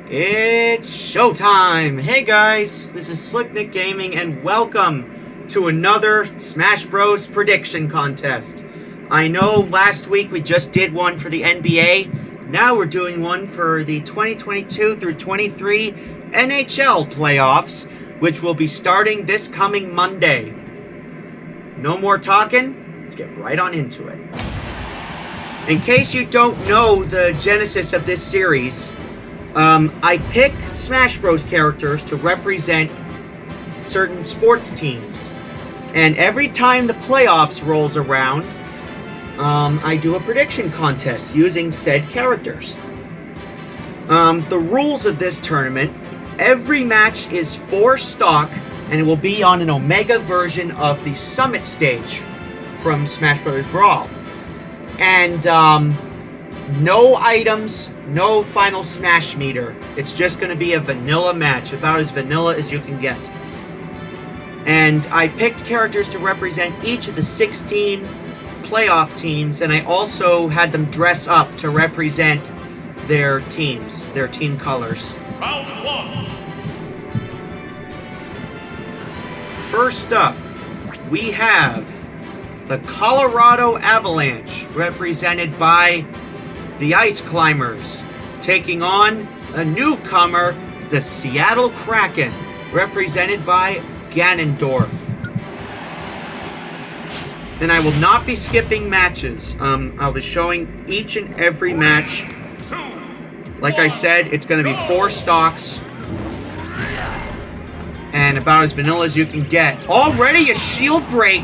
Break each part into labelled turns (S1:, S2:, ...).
S1: It's showtime! Hey guys, this is Slick Nick Gaming and welcome to another Smash Bros. Prediction contest. I know last week we just did one for the NBA, now we're doing one for the 2022 through 23 NHL playoffs, which will be starting this coming Monday. No more talking, let's get right on into it. In case you don't know the genesis of this series, I pick Smash Bros. Characters to represent certain sports teams. And every time the playoffs rolls around, I do a prediction contest using said characters. The rules of this tournament, every match is 4 stock, and it will be on an Omega version of the Summit stage from Smash Bros. Brawl. And, no items, no final smash meter. It's just going to be a vanilla match, about as vanilla as you can get. And I picked characters to represent each of the 16 playoff teams, and I also had them dress up to represent their teams, their team colors.
S2: Round 1.
S1: First up, we have the Colorado Avalanche, represented by the Ice Climbers, taking on a newcomer, the Seattle Kraken, represented by Ganondorf. And I will not be skipping matches. I'll be showing each and every match. Like I said, it's going to be 4 stocks. And about as vanilla as you can get. Already a shield break.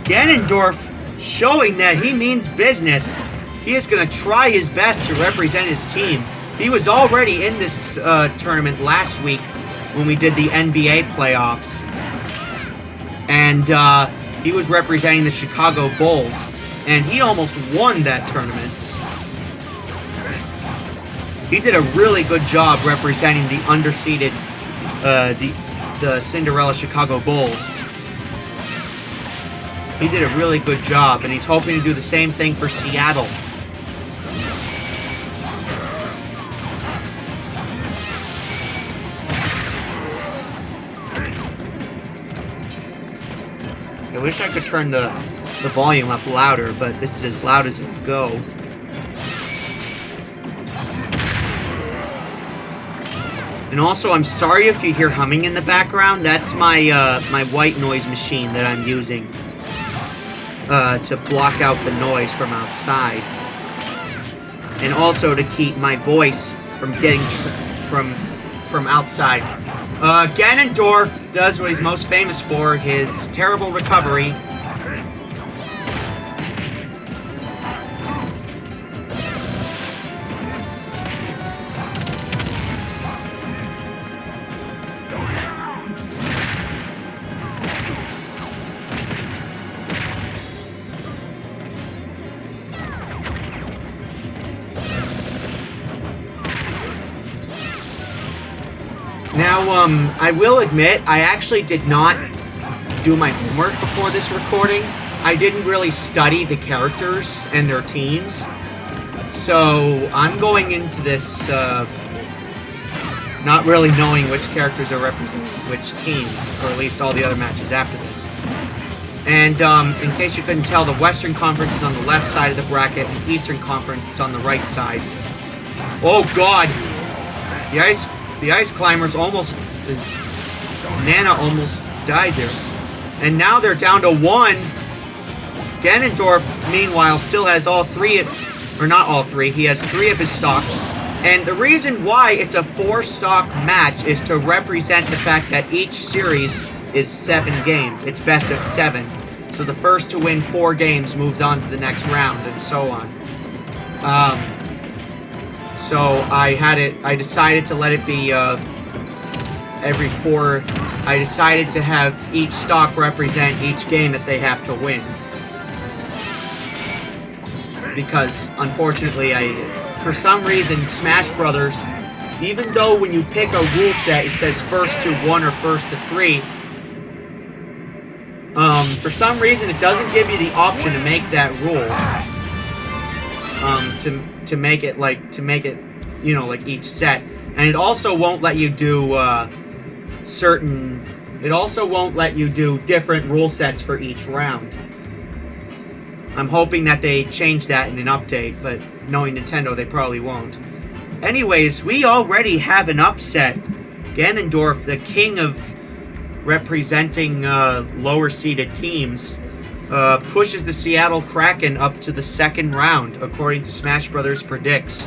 S1: Ganondorf showing that he means business. He is going to try his best to represent his team. He was already in this tournament last week when we did the NBA playoffs. And he was representing the Chicago Bulls. And he almost won that tournament. He did a really good job representing the underseeded, the Cinderella Chicago Bulls. He did a really good job, and he's hoping to do the same thing for Seattle. I wish I could turn the volume up louder, but this is as loud as it will go. And also, I'm sorry if you hear humming in the background. That's my my white noise machine that I'm using to block out the noise from outside, and also to keep my voice from getting from outside. Ganondorf does what he's most famous for, his terrible recovery. Now, I will admit, I actually did not do my homework before this recording. I didn't really study the characters and their teams. So, I'm going into this, not really knowing which characters are representing which team, or at least all the other matches after this. And, in case you couldn't tell, the Western Conference is on the left side of the bracket, and the Eastern Conference is on the right side. Oh god! The Ice Climbers almost... Nana almost died there. And now they're down to 1. Ganondorf, meanwhile, still has all 3... Or not all 3. He has 3 of his stocks. And the reason why it's a 4-stock match is to represent the fact that each series is 7 games. It's best of 7. So the first to win 4 games moves on to the next round, and so on. So I decided to let it be every 4. I decided to have each stock represent each game that they have to win. Because unfortunately, for some reason, Smash Brothers, even though when you pick a rule set, it says first to 1 or first to 3, for some reason it doesn't give you the option to make that rule. To make it, you know, like each set. And it also won't let you do it also won't let you do different rule sets for each round. I'm hoping that they change that in an update, but knowing Nintendo, they probably won't. Anyways, we already have an upset. Ganondorf, the king of representing lower-seeded teams, pushes the Seattle Kraken up to the second round, according to Smash Brothers Predicts.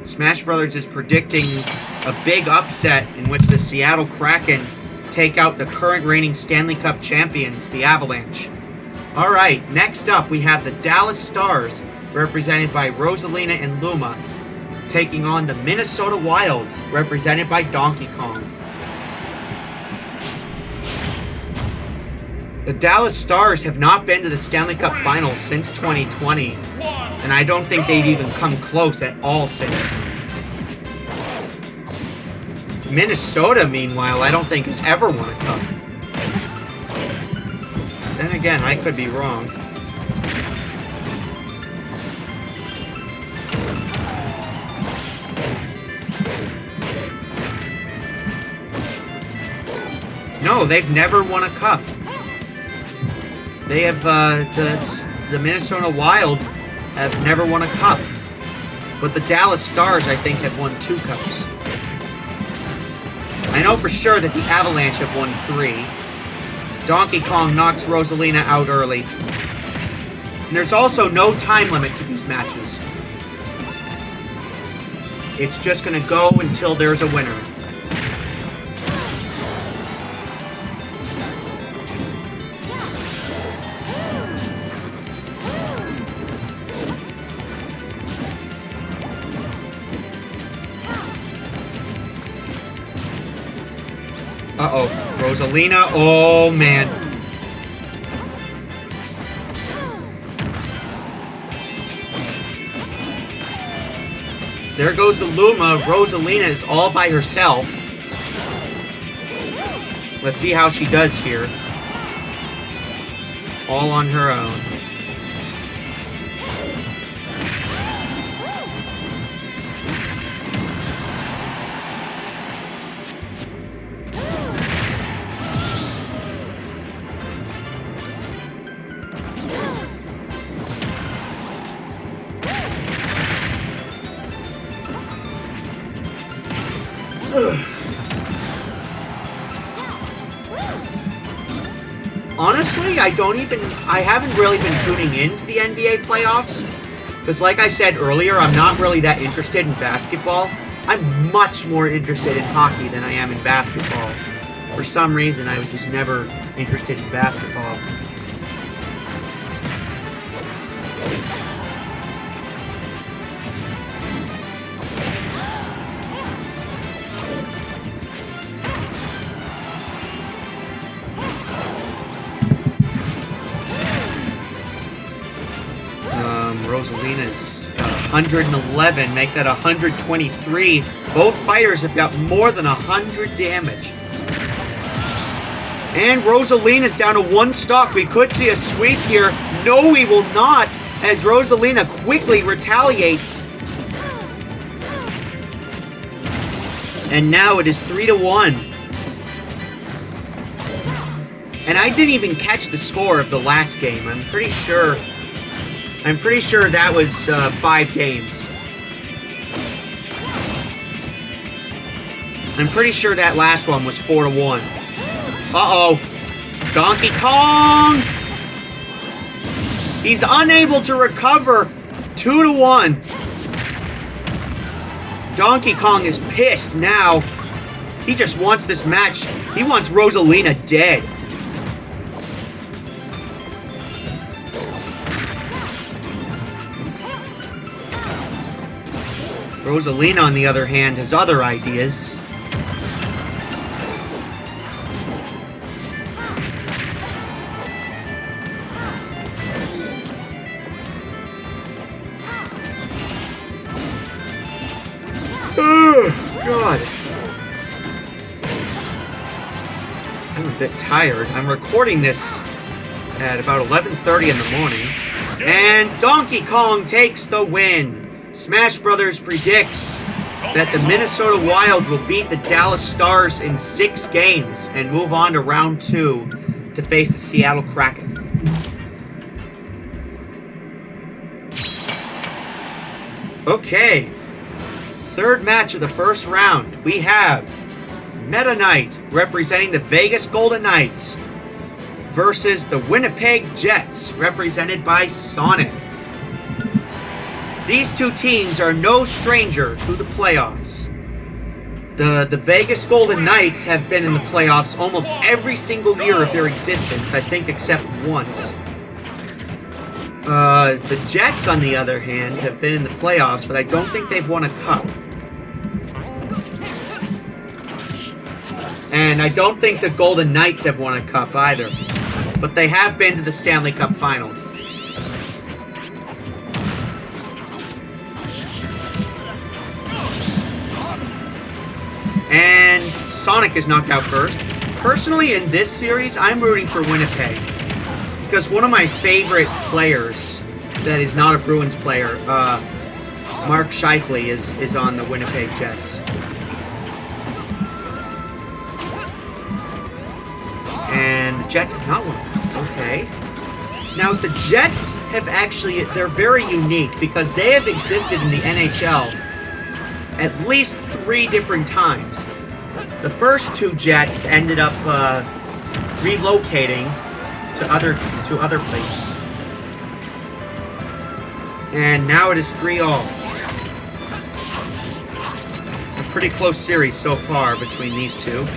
S1: Smash Brothers is predicting a big upset in which the Seattle Kraken take out the current reigning Stanley Cup champions, the Avalanche. Alright, next up we have the Dallas Stars, represented by Rosalina and Luma, taking on the Minnesota Wild, represented by Donkey Kong. The Dallas Stars have not been to the Stanley Cup Finals since 2020, and I don't think they've even come close at all since. Minnesota, meanwhile, I don't think has ever won a cup. Then again, I could be wrong. No, they've never won a cup. They have, the Minnesota Wild have never won a cup. But the Dallas Stars, I think, have won 2 cups. I know for sure that the Avalanche have won 3. Donkey Kong knocks Rosalina out early. And there's also no time limit to these matches. It's just gonna go until there's a winner. Uh-oh, Rosalina, oh man. There goes the Luma. Rosalina is all by herself. Let's see how she does here. All on her own. Honestly, I haven't really been tuning into the NBA playoffs. Because like I said earlier, I'm not really that interested in basketball. I'm much more interested in hockey than I am in basketball. For some reason, I was just never interested in basketball. Rosalina's 111, make that 123. Both fighters have got more than 100 damage. And Rosalina's down to 1 stock. We could see a sweep here. No, we will not, as Rosalina quickly retaliates. And now it is 3-1. And I didn't even catch the score of the last game. I'm pretty sure that was 5 games. I'm pretty sure that last one was 4-1. Uh-oh. Donkey Kong! He's unable to recover. 2-1. Donkey Kong is pissed now. He just wants this match. He wants Rosalina dead. Rosalina, on the other hand, has other ideas. Oh, God. I'm a bit tired. I'm recording this at about 11:30 in the morning. And Donkey Kong takes the win. Smash Brothers predicts that the Minnesota Wild will beat the Dallas Stars in 6 games and move on to round 2 to face the Seattle Kraken. Okay, third match of the first round, we have Meta Knight representing the Vegas Golden Knights versus the Winnipeg Jets represented by Sonic. These two teams are no stranger to the playoffs. The Vegas Golden Knights have been in the playoffs almost every single year of their existence, I think except once. The Jets, on the other hand, have been in the playoffs, but I don't think they've won a cup. And I don't think the Golden Knights have won a cup either. But they have been to the Stanley Cup Finals. And Sonic is knocked out first. Personally, in this series, I'm rooting for Winnipeg. Because one of my favorite players that is not a Bruins player, Mark Scheifele, is on the Winnipeg Jets. And the Jets have not won. Okay. Now, the Jets have actually, they're very unique because they have existed in the NHL at least 3 different times. The first 2 Jets ended up relocating to other places. And now it is 3-all. A pretty close series so far between these two.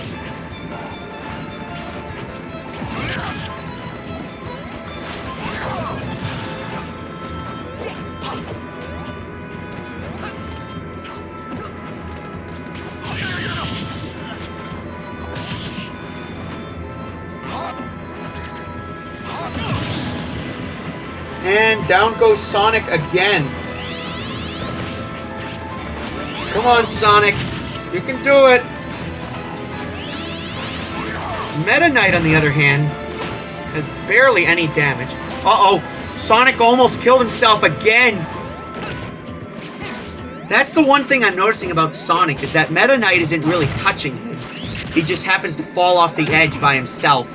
S1: And down goes Sonic again. Come on, Sonic. You can do it. Meta Knight, on the other hand, has barely any damage. Uh-oh. Sonic almost killed himself again. That's the one thing I'm noticing about Sonic, is that Meta Knight isn't really touching him. He just happens to fall off the edge by himself.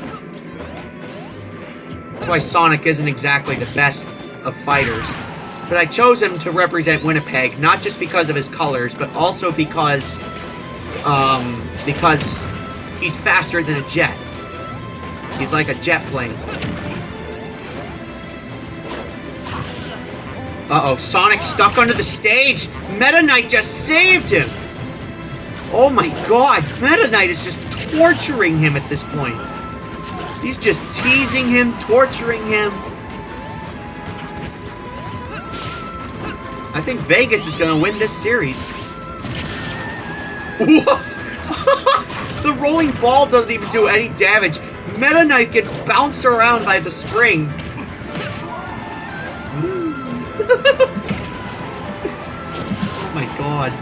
S1: That's why Sonic isn't exactly the best of fighters. But I chose him to represent Winnipeg, not just because of his colors, but also because he's faster than a jet. He's like a jet plane. Uh-oh, Sonic's stuck under the stage! Meta Knight just saved him! Oh my god, Meta Knight is just torturing him at this point. He's just teasing him, torturing him. I think Vegas is going to win this series. The rolling ball doesn't even do any damage. Meta Knight gets bounced around by the spring. Oh my god.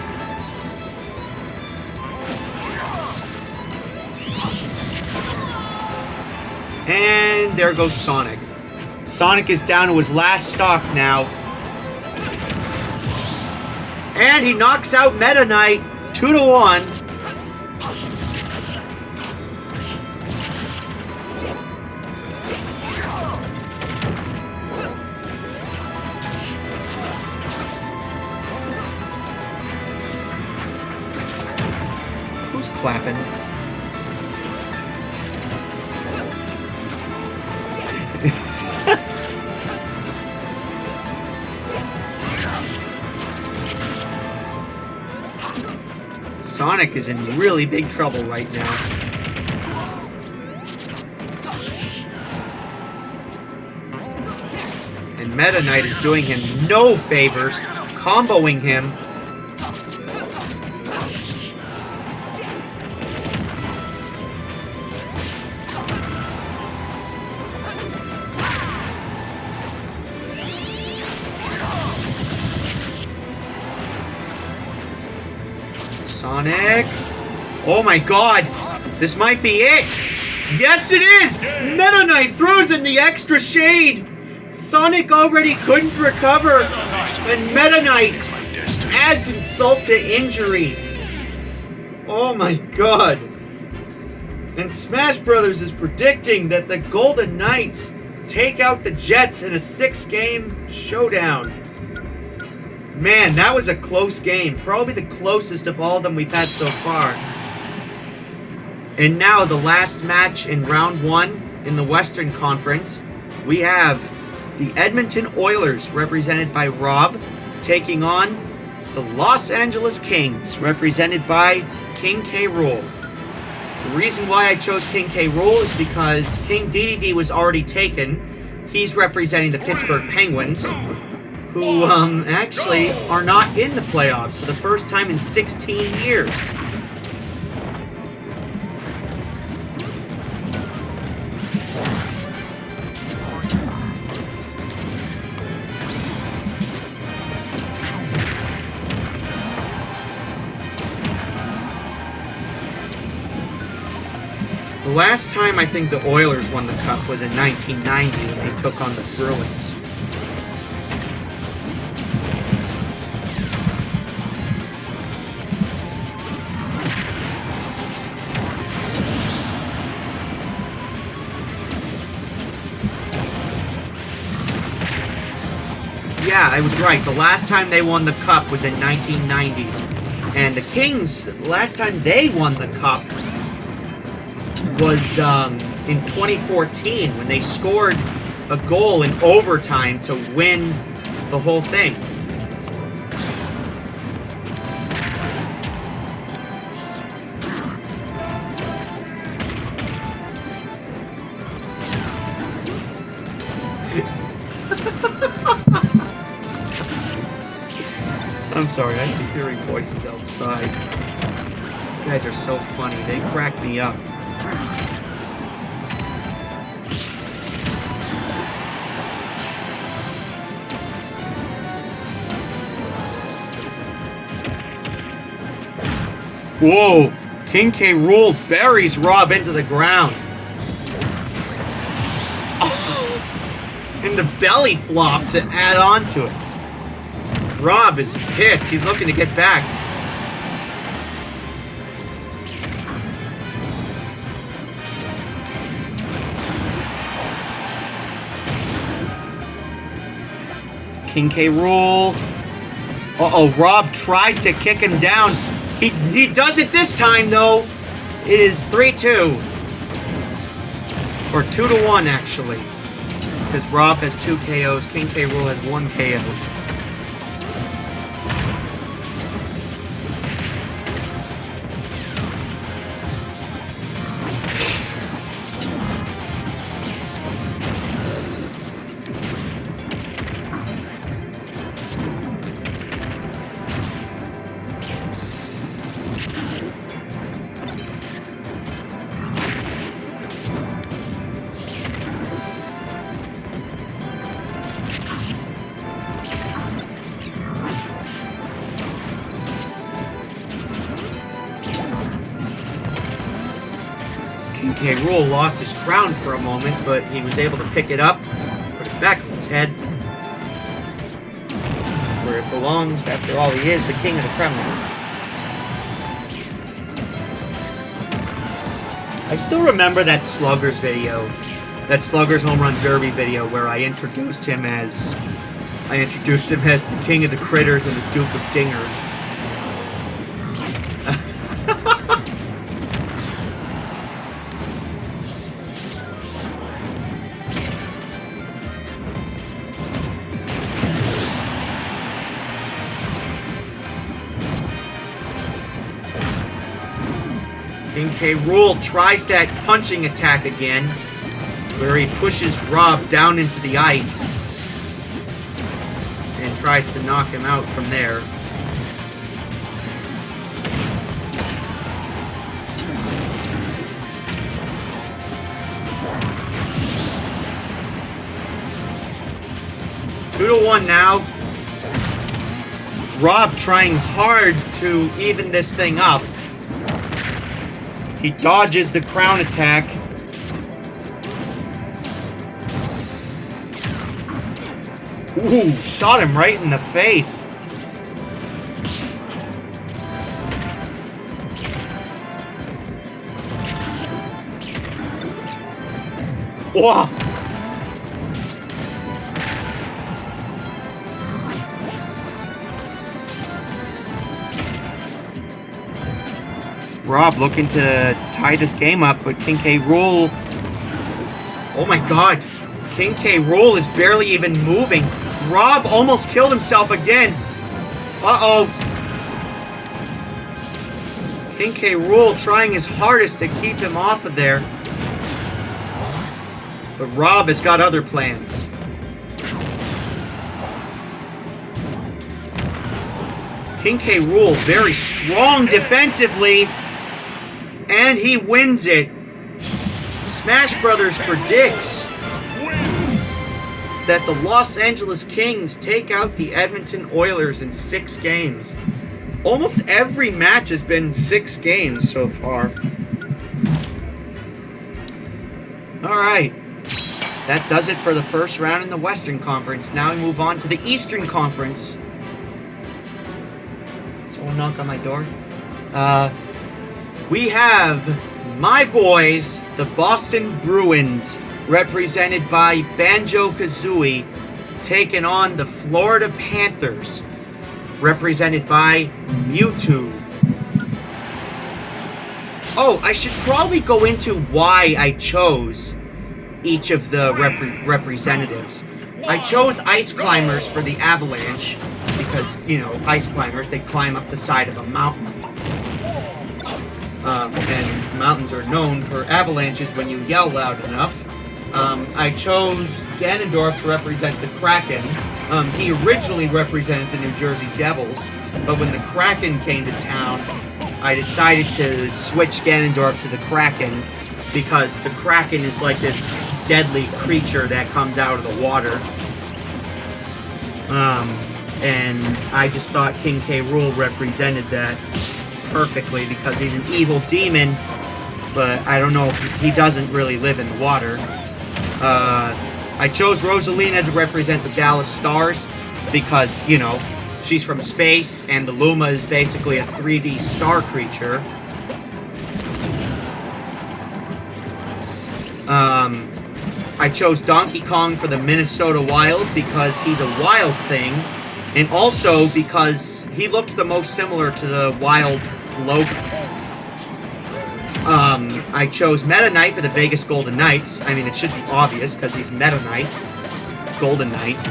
S1: And there goes Sonic. Sonic is down to his last stock now. And he knocks out Meta Knight 2-1. Who's clapping? Sonic is in really big trouble right now. And Meta Knight is doing him no favors, comboing him. Sonic. Oh my god. This might be it. Yes, it is. Meta Knight throws in the extra shade. Sonic already couldn't recover. And Meta Knight adds insult to injury. Oh my god. And Smash Brothers is predicting that the Golden Knights take out the Jets in a 6-game showdown. Man, that was a close game. Probably the closest of all of them we've had so far. And now the last match in round 1 in the Western Conference. We have the Edmonton Oilers, represented by Rob, taking on the Los Angeles Kings, represented by King K. Rool. The reason why I chose King K. Rool is because King DDD was already taken. He's representing the Pittsburgh Penguins, who actually are not in the playoffs for the first time in 16 years. The last time I think the Oilers won the Cup was in 1990 when they took on the Bruins. Yeah, I was right. The last time they won the Cup was in 1990. And the Kings, last time they won the Cup was in 2014 when they scored a goal in overtime to win the whole thing. I'm sorry, I keep hearing voices outside. These guys are so funny, they crack me up. Whoa! King K. Rool buries Rob into the ground. Oh, and the belly flop to add on to it. Rob is pissed. He's looking to get back. King K. Rool. Uh-oh, Rob tried to kick him down. He does it this time, though. It is 3-2. Or 2-1, actually. Because Rob has 2 KOs. King K. Rool has 1 KO. King K. Rool lost his crown for a moment, but he was able to pick it up, put it back on his head, where it belongs. After all, he is the king of the Kremlin. I still remember that Sluggers video, that Sluggers Home Run Derby video, where I introduced him as the king of the critters and the duke of dingers. King K. Rool tries that punching attack again, where he pushes Rob down into the ice and tries to knock him out from there. Two to one now. Rob trying hard to even this thing up. He dodges the crown attack. Ooh, shot him right in the face. Whoa! Rob looking to tie this game up, but King K. Rool... Oh my god. King K. Rool is barely even moving. Rob almost killed himself again. Uh-oh. King K. Rool trying his hardest to keep him off of there. But Rob has got other plans. King K. Rool very strong defensively. And he wins it. Smash Brothers predicts that the Los Angeles Kings take out the Edmonton Oilers in 6 games. Almost every match has been 6 games so far. Alright. That does it for the first round in the Western Conference. Now we move on to the Eastern Conference. Someone knock on my door? We have my boys, the Boston Bruins, represented by Banjo-Kazooie, taking on the Florida Panthers, represented by Mewtwo. Oh, I should probably go into why I chose each of the representatives. I chose Ice Climbers for the Avalanche, because, you know, Ice Climbers, they climb up the side of a mountain. And mountains are known for avalanches when you yell loud enough. I chose Ganondorf to represent the Kraken. He originally represented the New Jersey Devils, but when the Kraken came to town, I decided to switch Ganondorf to the Kraken, because the Kraken is like this deadly creature that comes out of the water. And I just thought King K. Rool represented that perfectly, because he's an evil demon, but I don't know if he doesn't really live in the water. I chose Rosalina to represent the Dallas Stars because, you know, she's from space and the Luma is basically a 3D star creature. I chose Donkey Kong for the Minnesota Wild because he's a wild thing, and also because he looked the most similar to the Wild logo. I chose Meta Knight for the Vegas Golden Knights. I mean, it should be obvious because he's Meta Knight, Golden Knight.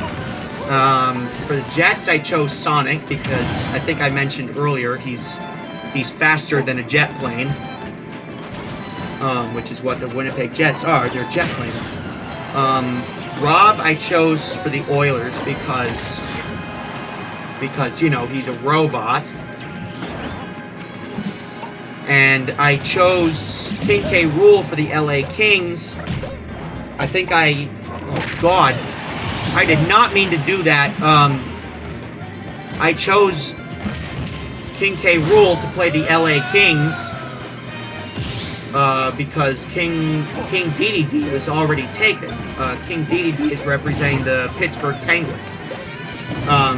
S1: For the Jets, I chose Sonic because I think I mentioned earlier he's faster than a jet plane, which is what the Winnipeg Jets are. They're jet planes. Rob, I chose for the Oilers because you know, he's a robot. And I chose King K. Rool for the LA Kings. I think oh god, I did not mean to do that. I chose King K. Rool to play the LA Kings because King DDD was already taken. King DDD is representing the Pittsburgh Penguins.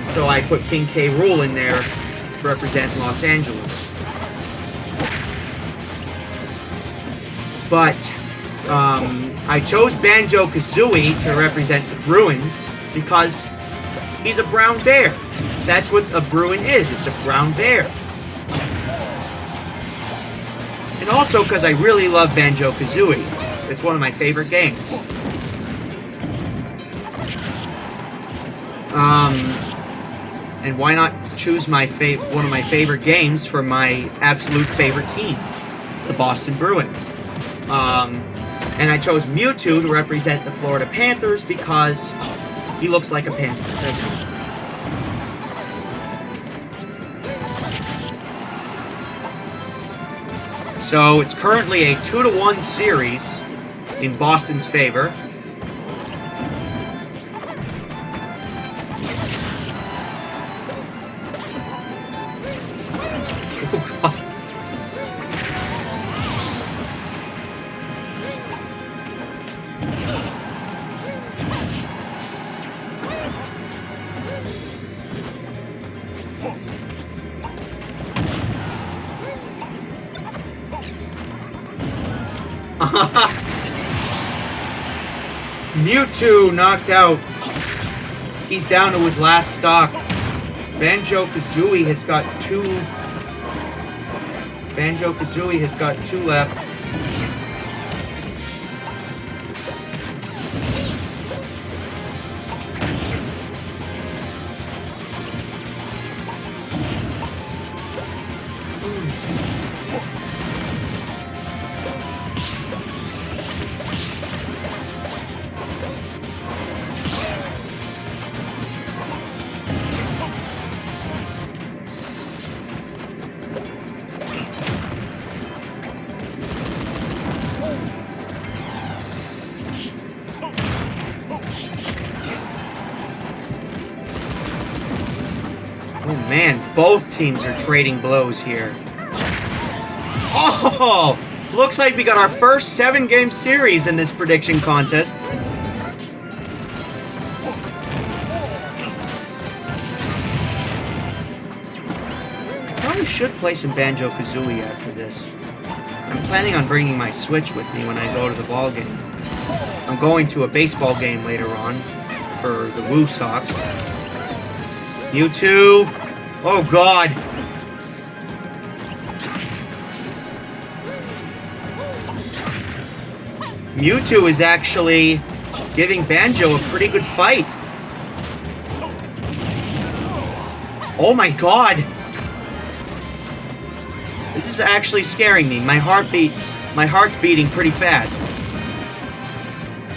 S1: So I put King K. Rool in there to represent Los Angeles. But I chose Banjo-Kazooie to represent the Bruins because he's a brown bear. That's what a Bruin is. It's a brown bear. And also because I really love Banjo-Kazooie. It's one of my favorite games. And why not choose one of my favorite games for my absolute favorite team, the Boston Bruins. And I chose Mewtwo to represent the Florida Panthers because he looks like a panther, doesn't he? So it's currently a 2-1 series in Boston's favor. Oh god. Mewtwo knocked out. He's down to his last stock. Banjo-Kazooie has got two. Banjo-Kazooie has got two left. Oh man, both teams are trading blows here. Oh! Looks like we got our first 7-game series in this prediction contest. I probably should play some Banjo-Kazooie after this. I'm planning on bringing my Switch with me when I go to the ball game. I'm going to a baseball game later on for the Woo Sox. Mewtwo! Oh god! Mewtwo is actually giving Banjo a pretty good fight. Oh my god! This is actually scaring me. My heart's beating pretty fast.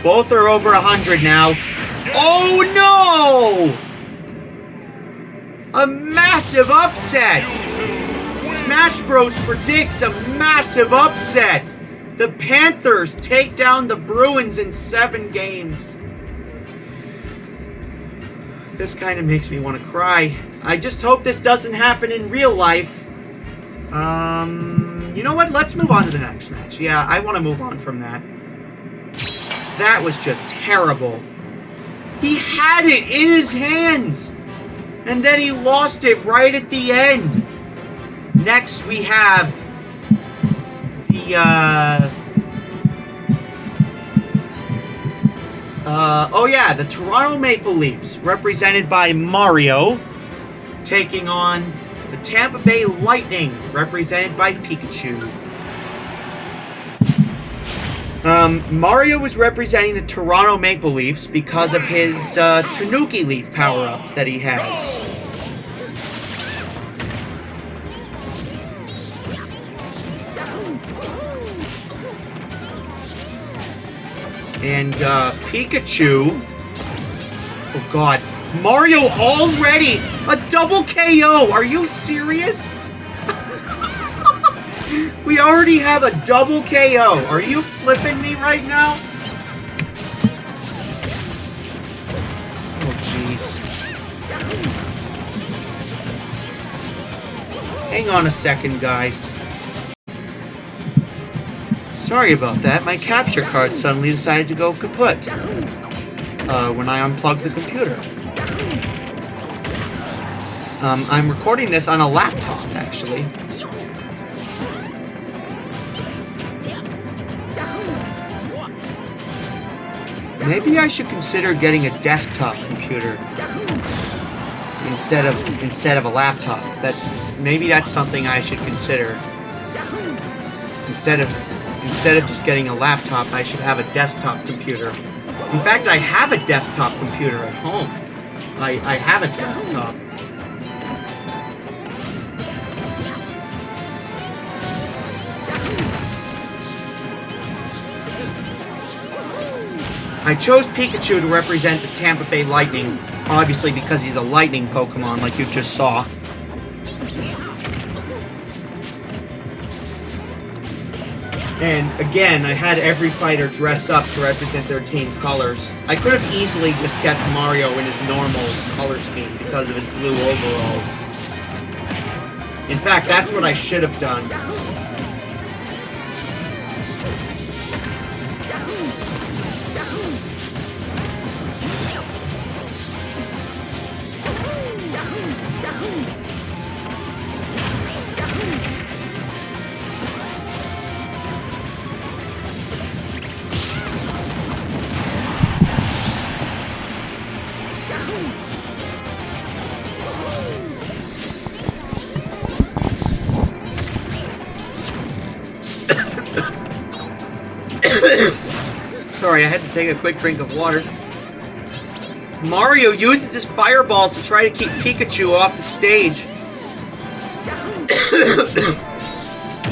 S1: Both are over 100 now. Oh no! A massive upset! Smash Bros predicts a massive upset! The Panthers take down the Bruins in 7 games. This kind of makes me want to cry. I just hope this doesn't happen in real life. You know what? Let's move on to the next match. Yeah, I want to move on from that. That was just terrible. He had it in his hands! And then he lost it right at the end. Next we have the the Toronto Maple Leafs, represented by Mario, taking on the Tampa Bay Lightning, represented by Pikachu. Mario was representing the Toronto Maple Leafs because of his Tanuki Leaf power-up that he has. And Pikachu... Oh god. Mario already! A double KO! Are you serious? We already have a double KO. Are you flipping me right now? Oh, jeez. Hang on a second, guys. Sorry about that. My capture card suddenly decided to go kaput when I unplugged the computer. I'm recording this on a laptop, actually. Maybe I should consider getting a desktop computer instead of a laptop. Maybe that's something I should consider. Instead of just getting a laptop, I should have a desktop computer. In fact, I have a desktop computer at home. I have a desktop. I chose Pikachu to represent the Tampa Bay Lightning, obviously because he's a lightning Pokemon like you just saw. And again, I had every fighter dress up to represent their team colors. I could have easily just kept Mario in his normal color scheme because of his blue overalls. In fact, that's what I should have done. Sorry, I had to take a quick drink of water. Mario uses his fireballs to try to keep Pikachu off the stage.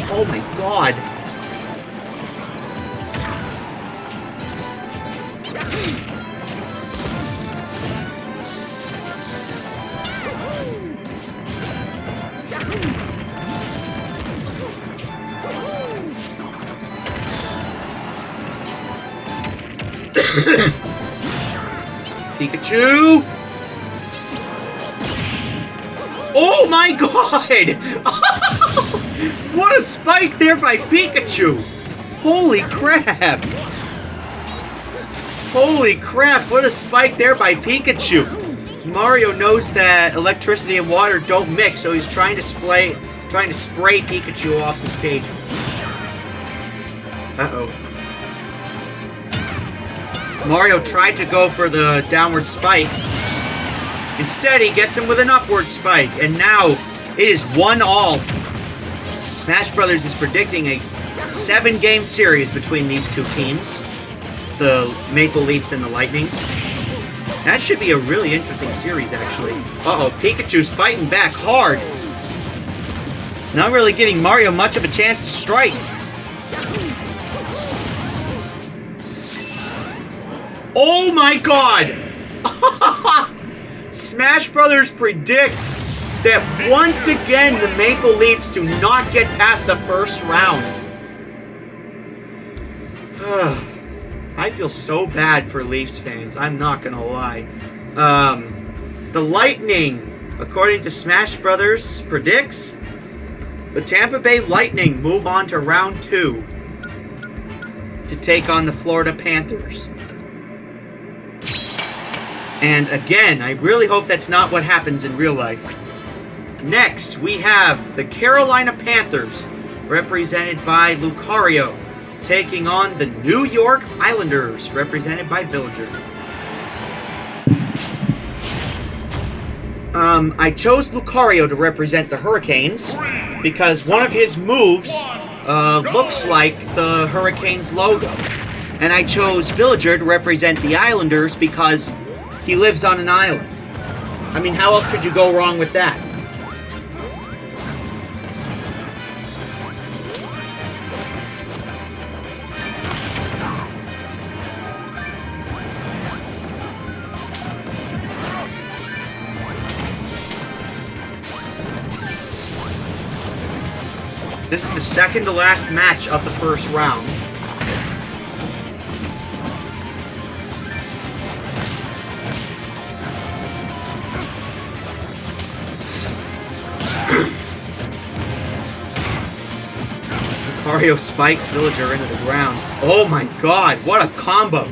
S1: Oh my god. Pikachu! Oh my god! What a spike there by Pikachu! Holy crap! Holy crap, what a spike there by Pikachu! Mario knows that electricity and water don't mix, so he's trying to spray Pikachu off the stage. Uh-oh. Mario tried to go for the downward spike. Instead, he gets him with an upward spike, and now it is 1-all. Smash Brothers is predicting a 7-game series between these two teams, the Maple Leafs and the Lightning. That should be a really interesting series, actually. Uh-oh, Pikachu's fighting back hard. Not really giving Mario much of a chance to strike. Oh my god! Smash Brothers predicts that once again the Maple Leafs do not get past the first round. I feel so bad for Leafs fans, I'm not gonna lie. The Lightning, according to Smash Brothers, predicts the Tampa Bay Lightning move on to round 2 to take on the Florida Panthers. And again, I really hope that's not what happens in real life. Next, we have the Carolina Panthers, represented by Lucario, taking on the New York Islanders, represented by Villager. I chose Lucario to represent the Hurricanes because one of his moves looks like the Hurricanes logo. And I chose Villager to represent the Islanders because he lives on an island. I mean, how else could you go wrong with that? This is the second to last match of the first round. Mario spikes Villager into the ground. Oh my god, what a combo!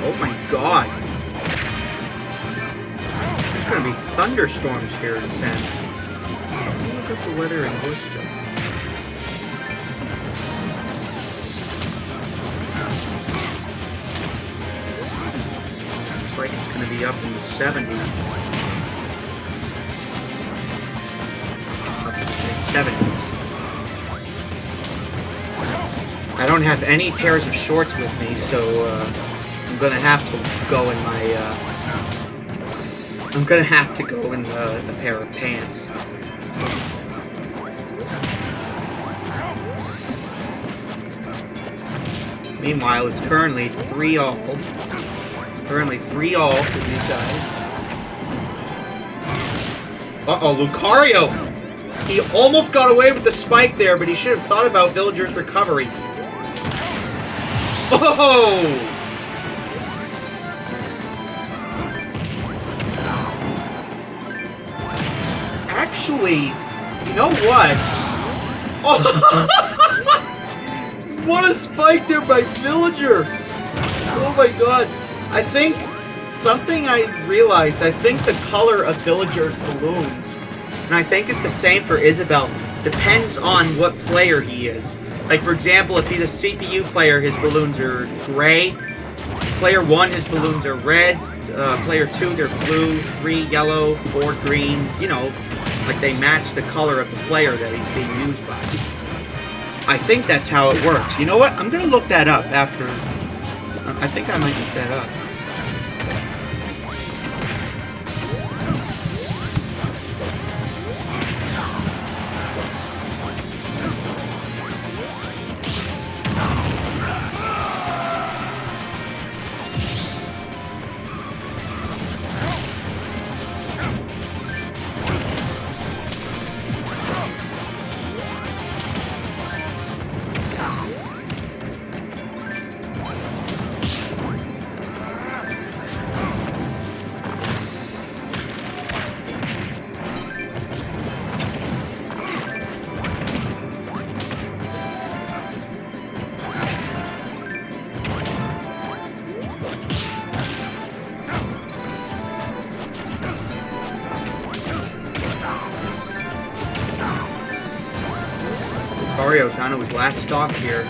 S1: Oh my god. There's gonna be thunderstorms here this end. Look at the weather in Worcester. Looks like it's gonna be up in the 70s. Up in the 70s. I don't have any pairs of shorts with me, so I'm gonna have to go in my I'm gonna have to go in the pair of pants. Meanwhile, it's currently 3-all. Currently 3-all for these guys. Uh-oh, Lucario! He almost got away with the spike there, but he should have thought about Villager's recovery. Oh! Actually, you know what? Oh! What a spike there by Villager! Oh my god. I think something I realized, I think the color of Villager's balloons, and I think it's the same for Isabelle, depends on what player he is. Like, for example, if he's a CPU player, his balloons are gray. Player 1, his balloons are red. Player 2, they're blue. 3, yellow. 4, green. You know, like they match the color of the player that he's being used by. I think that's how it works. You know what? I'm going to look that up after. I think I might look that up. Lucario down to his last stop here.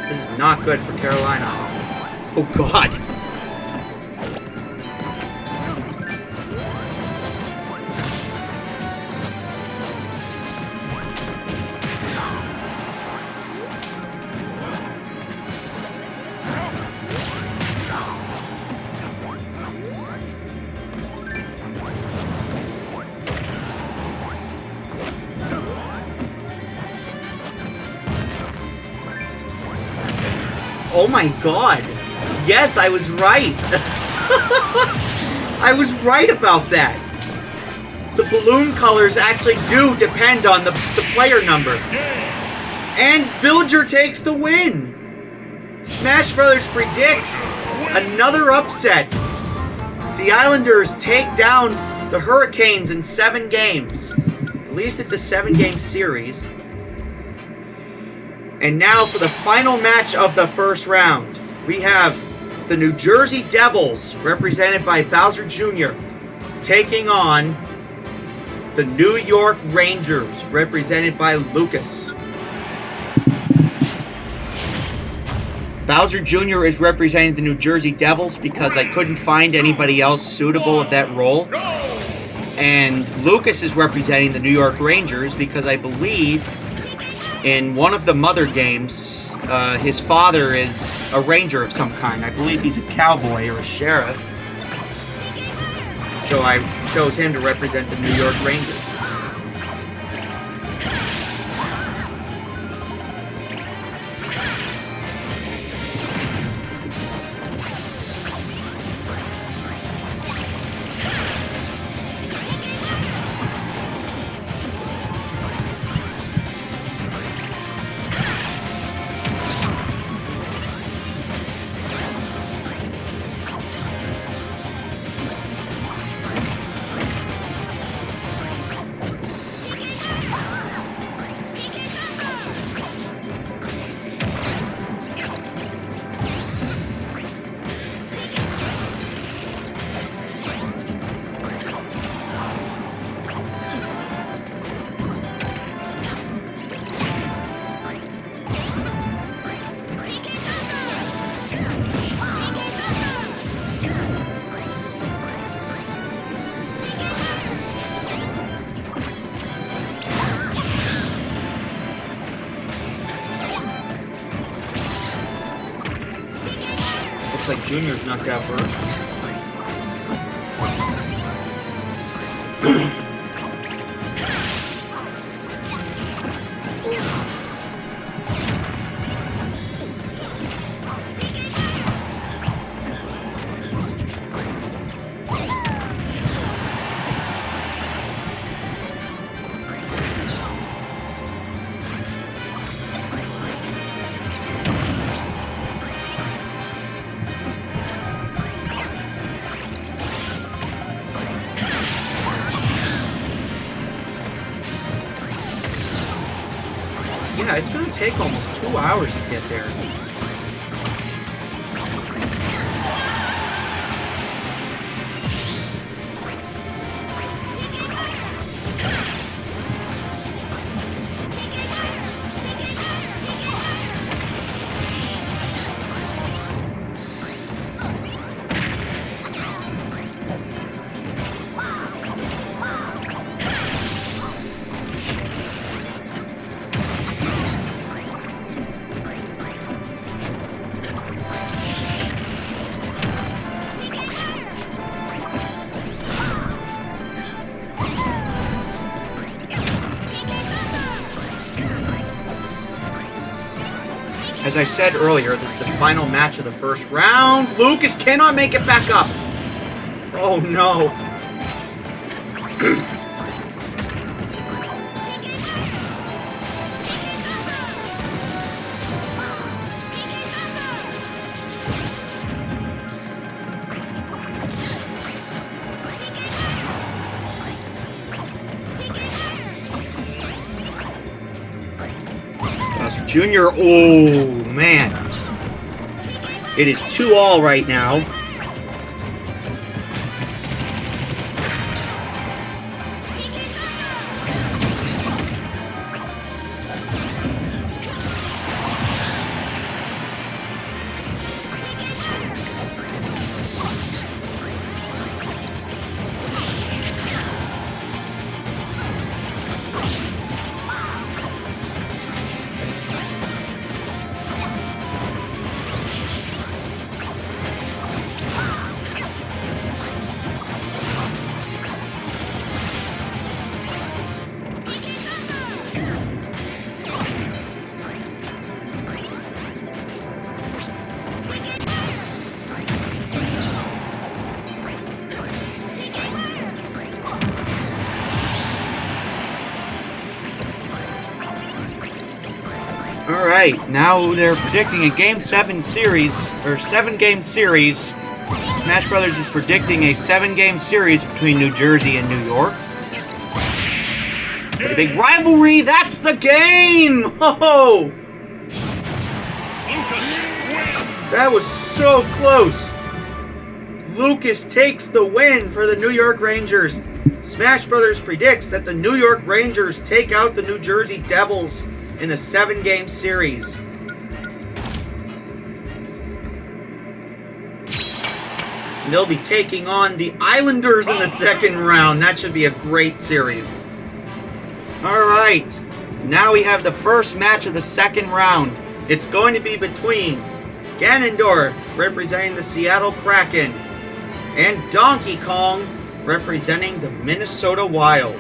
S1: This is not good for Carolina. Oh god! Oh my god! Yes, I was right! I was right about that! The balloon colors actually do depend on the player number. And Villager takes the win! Smash Brothers predicts another upset. The Islanders take down the Hurricanes in 7 games. At least it's a 7-game series. And now for the final match of the first round, we have the New Jersey Devils, represented by Bowser Jr., taking on the New York Rangers, represented by Lucas. Bowser Jr. is representing the New Jersey Devils because I couldn't find anybody else suitable of that role. And Lucas is representing the New York Rangers because I believe in one of the Mother games, his father is a ranger of some kind. I believe he's a cowboy or a sheriff. So I chose him to represent the New York Rangers. Looks like Junior's knocked out first. Yeah, it's gonna take almost 2 hours to get there. As I said earlier, this is the final match of the first round. Lucas cannot make it back up. Oh no. Junior, oh man. It is 2-all right now. Alright, now they're predicting a Game 7 series, or 7-game series. Smash Brothers is predicting a 7-game series between New Jersey and New York. A big rivalry, that's the game! Ho-ho! That was so close! Lucas takes the win for the New York Rangers. Smash Brothers predicts that the New York Rangers take out the New Jersey Devils in a 7-game series. And they'll be taking on the Islanders in the second round. That should be a great series. Alright, now we have the first match of the second round. It's going to be between Ganondorf, representing the Seattle Kraken, and Donkey Kong, representing the Minnesota Wild.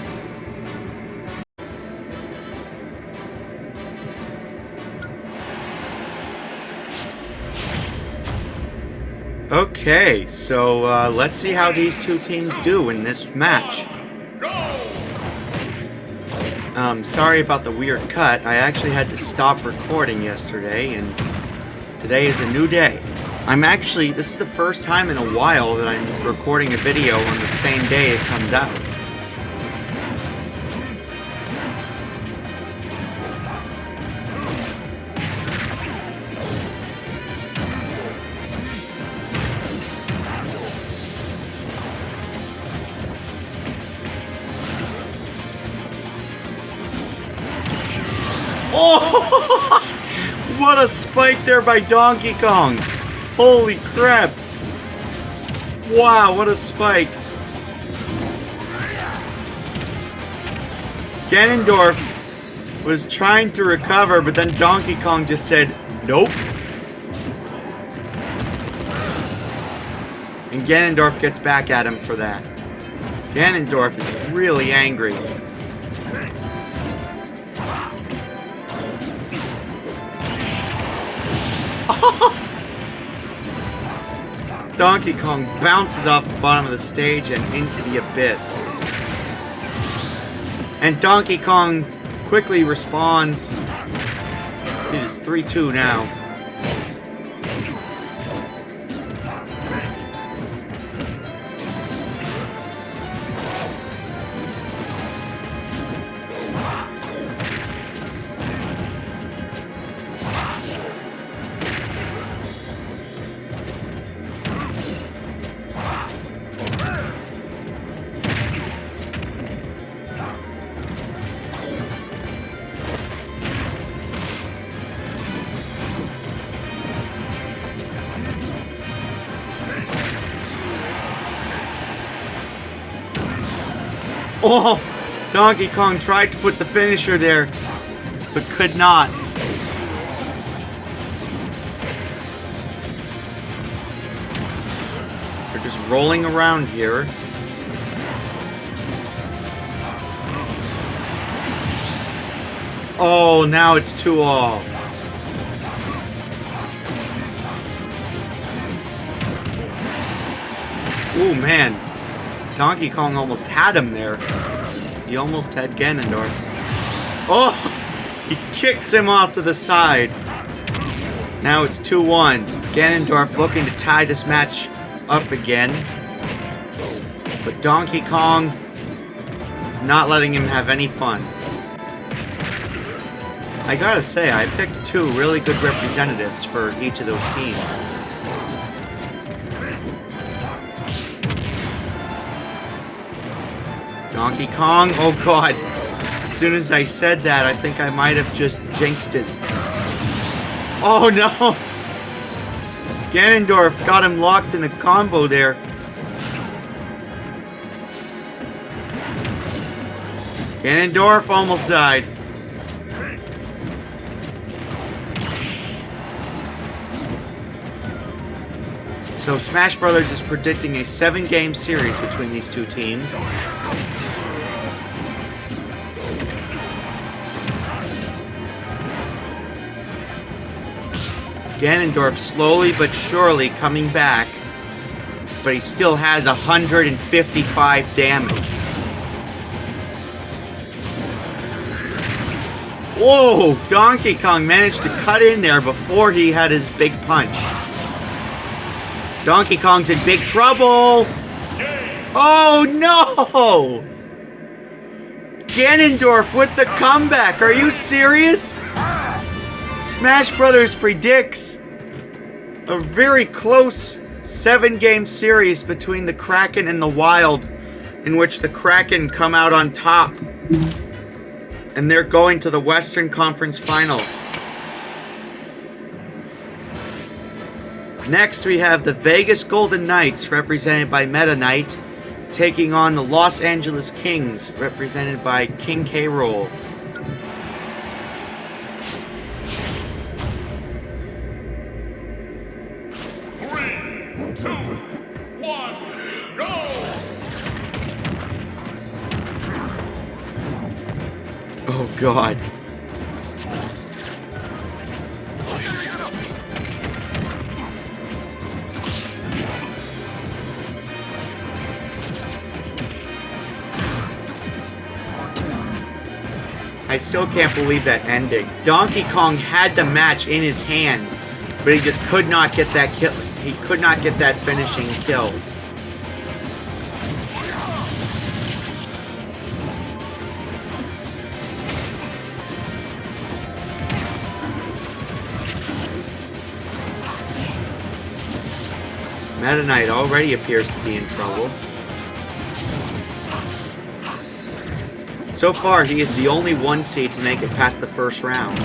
S1: Okay, so let's see how these two teams do in this match. Sorry about the weird cut. I actually had to stop recording yesterday, and today is a new day. This is the first time in a while that I'm recording a video on the same day it comes out. Oh! What a spike there by Donkey Kong! Holy crap! Wow, what a spike! Ganondorf was trying to recover, but then Donkey Kong just said, nope. And Ganondorf gets back at him for that. Ganondorf is really angry. Donkey Kong bounces off the bottom of the stage and into the abyss. And Donkey Kong quickly responds. It is 3-2 now. Oh! Donkey Kong tried to put the finisher there, but could not. They're just rolling around here. Oh, now it's 2-all. Ooh, man. Donkey Kong almost had him there. He almost had Ganondorf. Oh! He kicks him off to the side. Now it's 2-1. Ganondorf looking to tie this match up again. But Donkey Kong is not letting him have any fun. I gotta say, I picked two really good representatives for each of those teams. Donkey Kong, oh god. As soon as I said that, I think I might have just jinxed it. Oh no! Ganondorf got him locked in a combo there. Ganondorf almost died. So Smash Brothers is predicting a 7-game series between these two teams. Ganondorf slowly but surely coming back, but he still has 155 damage. Whoa! Donkey Kong managed to cut in there before he had his big punch. Donkey Kong's in big trouble! Oh no! Ganondorf with the comeback! Are you serious? Smash Brothers predicts a very close 7-game series between the Kraken and the Wild, in which the Kraken come out on top. And they're going to the Western Conference Final. Next, we have the Vegas Golden Knights, represented by Meta Knight, taking on the Los Angeles Kings, represented by King K. Rool.
S2: Three, two, one, go!
S1: Oh god. I still can't believe that ending. Donkey Kong had the match in his hands, but he just could not get that kill. He could not get that finishing kill. Meta Knight already appears to be in trouble. So far, he is the only 1 seed to make it past the first round.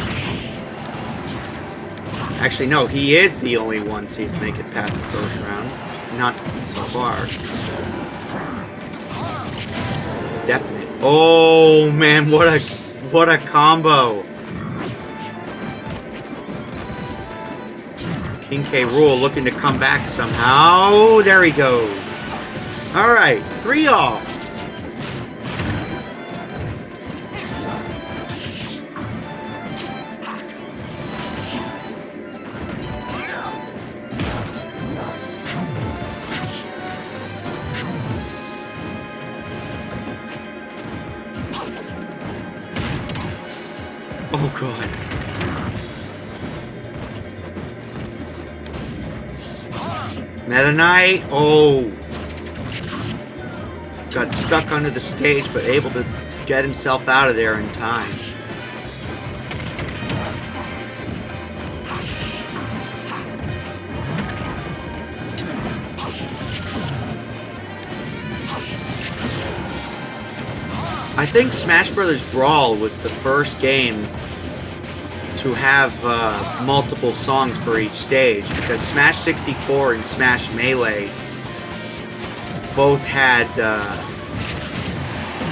S1: Actually, no, he is the only 1 seed to make it past the first round. Not so far. It's definite. Oh man, what a combo! King K. Rool looking to come back somehow. There he goes. All right, 3-all. Oh god. Meta Knight, oh. Got stuck under the stage, but able to get himself out of there in time. I think Smash Bros. Brawl was the first game to have multiple songs for each stage, because Smash 64 and Smash Melee both had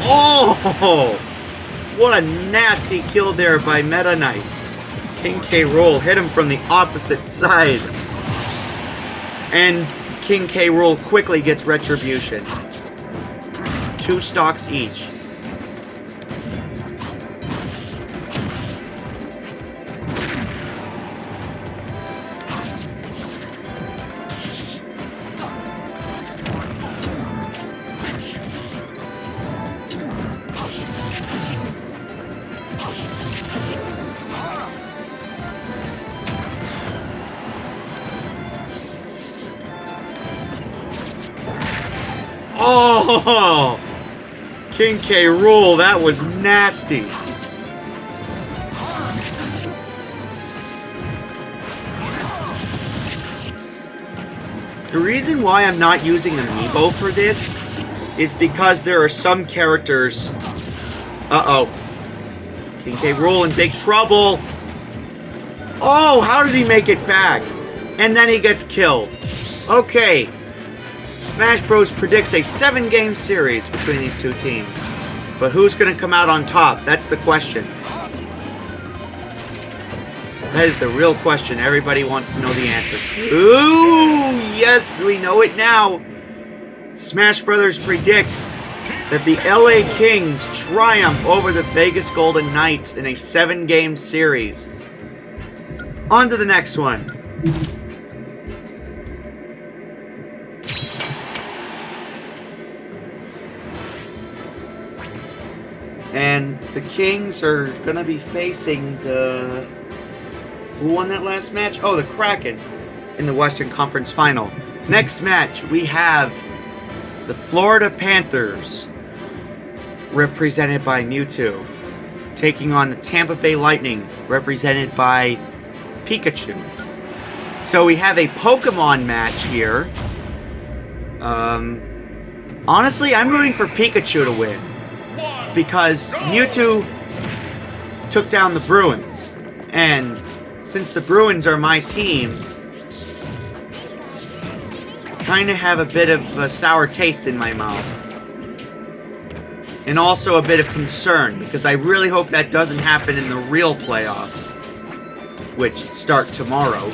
S1: Oh! What a nasty kill there by Meta Knight. King K. Rool hit him from the opposite side. And King K. Rool quickly gets retribution. 2 stocks each. Oh! King K. Rool, that was nasty. The reason why I'm not using Amiibo for this is because there are some characters... Uh-oh. King K. Rool in big trouble. Oh, how did he make it back? And then he gets killed. Okay. Smash Bros. Predicts a 7-game series between these two teams. But who's going to come out on top? That's the question. That is the real question everybody wants to know the answer to. Ooh, yes, we know it now. Smash Brothers predicts that the LA Kings triumph over the Vegas Golden Knights in a 7-game series. On to the next one. And the Kings are going to be facing the... Who won that last match? Oh, the Kraken in the Western Conference Final. Next match, we have the Florida Panthers, represented by Mewtwo, taking on the Tampa Bay Lightning, represented by Pikachu. So we have a Pokemon match here. Honestly, I'm rooting for Pikachu to win, because Mewtwo took down the Bruins, and since the Bruins are my team, kind of have a bit of a sour taste in my mouth. And also a bit of concern, because I really hope that doesn't happen in the real playoffs, which start tomorrow.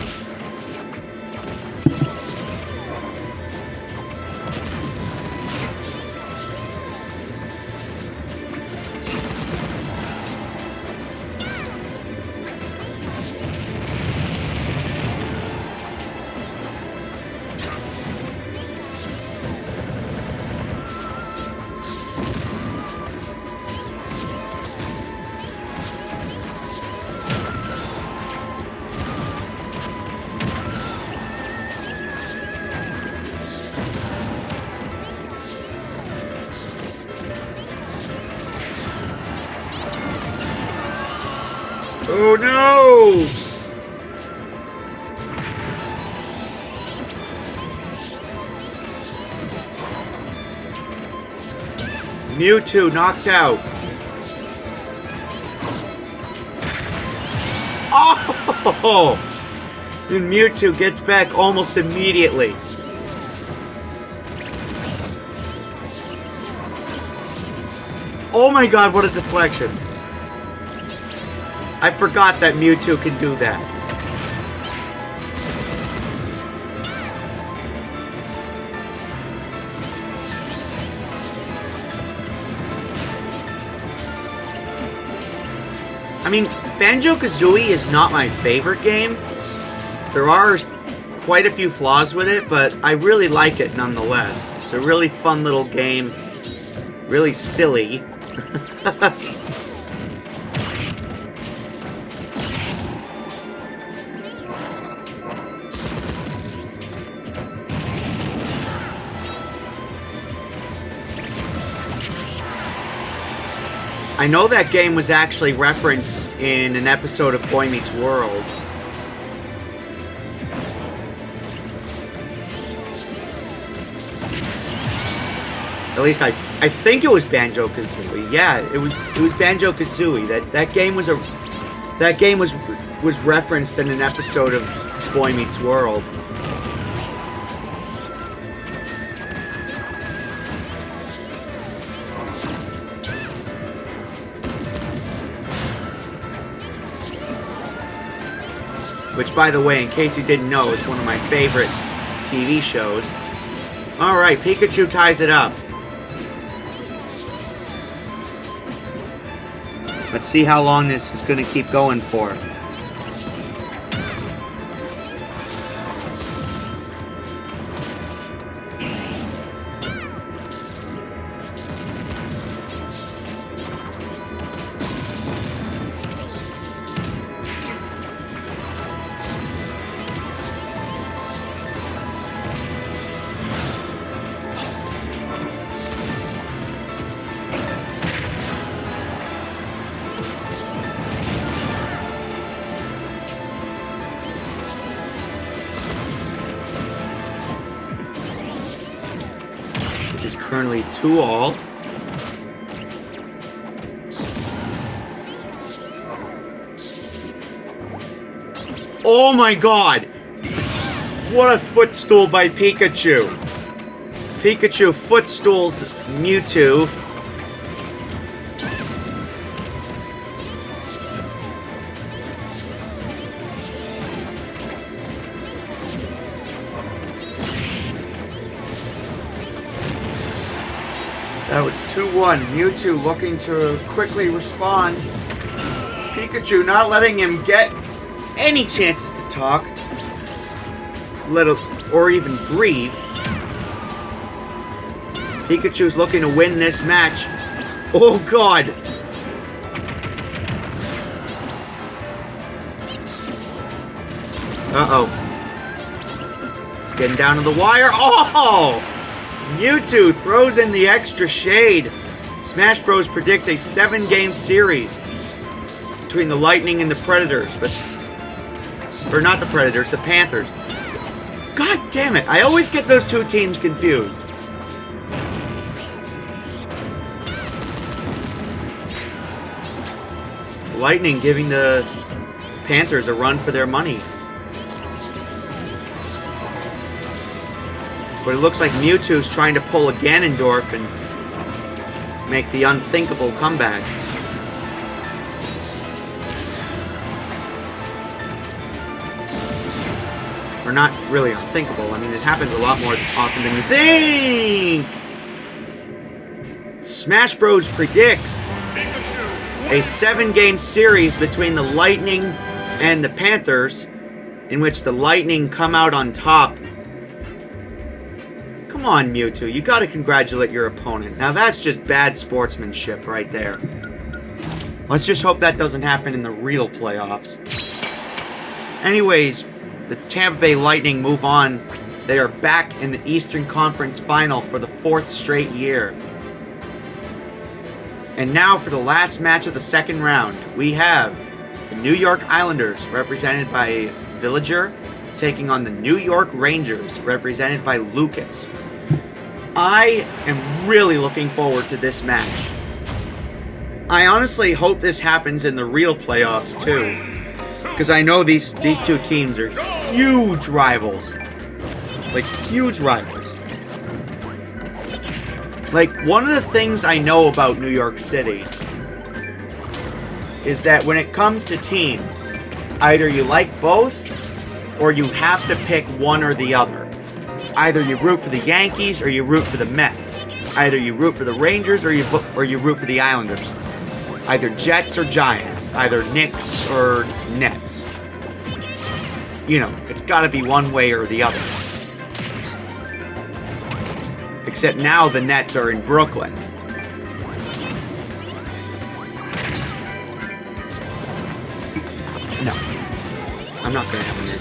S1: Oh no! Mewtwo knocked out. Oh! And Mewtwo gets back almost immediately. Oh my god, what a deflection. I forgot that Mewtwo can do that. I mean, Banjo-Kazooie is not my favorite game. There are quite a few flaws with it, but I really like it nonetheless. It's a really fun little game. Really silly. I know that game was actually referenced in an episode of Boy Meets World. At least I think it was Banjo-Kazooie. Yeah, it was Banjo-Kazooie. That game was referenced in an episode of Boy Meets World. which, by the way, in case you didn't know, is one of my favorite TV shows. Alright, Pikachu ties it up. Let's see how long this is going to keep going for. Is currently 2-all. Oh my god! What a footstool by Pikachu! Pikachu footstools Mewtwo. That was 2-1. Mewtwo looking to quickly respond. Pikachu not letting him get any chances to talk, or even breathe. Pikachu's looking to win this match. Oh god! Uh-oh. It's getting down to the wire. Oh! Mewtwo throws in the extra shade. Smash Bros. Predicts a 7-game series between the Lightning and the Predators, or not the Predators, the Panthers. God damn it, I always get those two teams confused. Lightning giving the Panthers a run for their money. But it looks like Mewtwo's trying to pull a Ganondorf and make the unthinkable comeback. Or not really unthinkable. I mean, it happens a lot more often than you think! Smash Bros. Predicts a 7-game series between the Lightning and the Panthers, in which the Lightning come out on top. Come on, Mewtwo, you gotta congratulate your opponent. Now that's just bad sportsmanship right there. Let's just hope that doesn't happen in the real playoffs. Anyways, the Tampa Bay Lightning move on. They are back in the Eastern Conference Final for the 4th straight year. And now for the last match of the second round, we have the New York Islanders, represented by Villager, taking on the New York Rangers, represented by Lucas. I am really looking forward to this match. I honestly hope this happens in the real playoffs too, because I know these two teams are huge rivals. Like, huge rivals. Like, one of the things I know about New York City is that when it comes to teams, either you like both or you have to pick one or the other. It's either you root for the Yankees or you root for the Mets. Either you root for the Rangers or you root for the Islanders. Either Jets or Giants. Either Knicks or Nets. You know, it's got to be one way or the other. Except now the Nets are in Brooklyn. No. I'm not going to have a Net.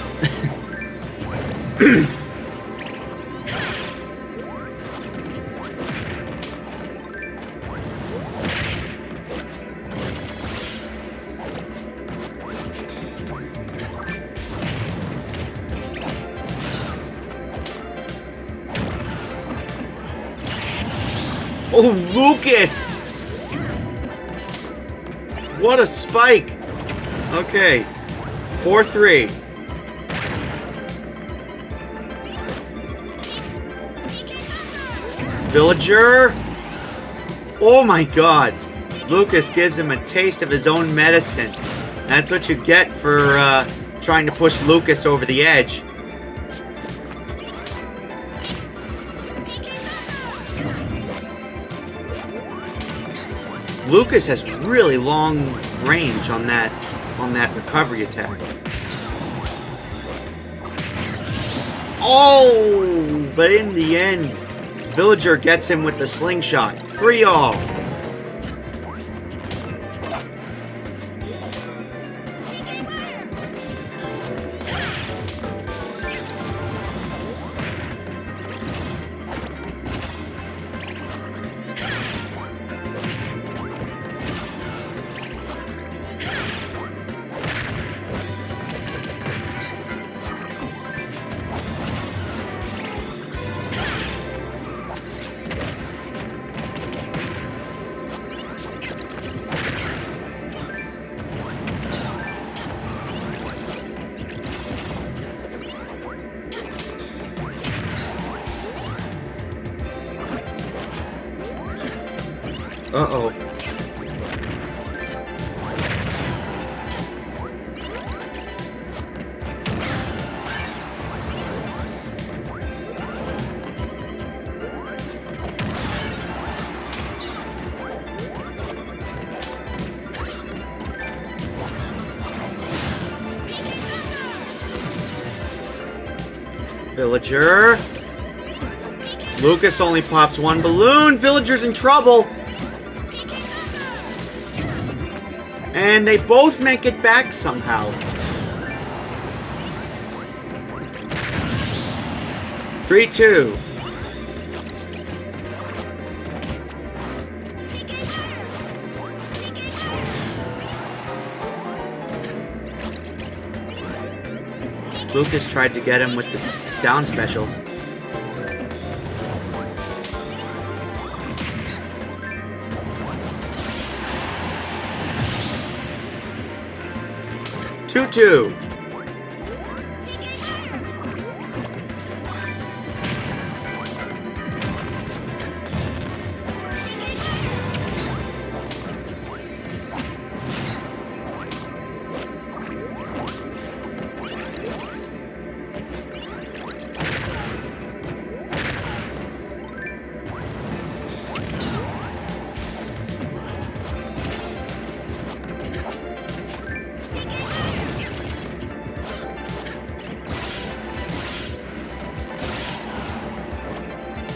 S1: Oh, Lucas! What a spike! Okay. 4-3. Villager! Oh my god! Lucas gives him a taste of his own medicine. That's what you get for trying to push Lucas over the edge. Lucas has really long range on that recovery attack. Oh, but in the end, Villager gets him with the slingshot. 3-all. Uh-oh. Villager. Lucas only pops one balloon. Villager's in trouble. And they both make it back somehow. Three, 2. Lucas tried to get him with the down special. Two.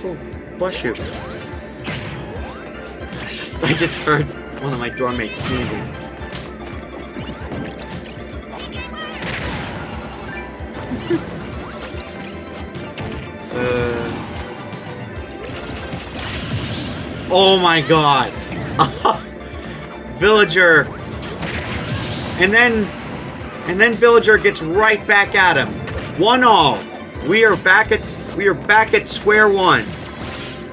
S1: Oh, bless you. I just heard one of my dorm mates sneezing. Oh my god. Villager. And then Villager gets right back at him. 1-all. We are back at square one.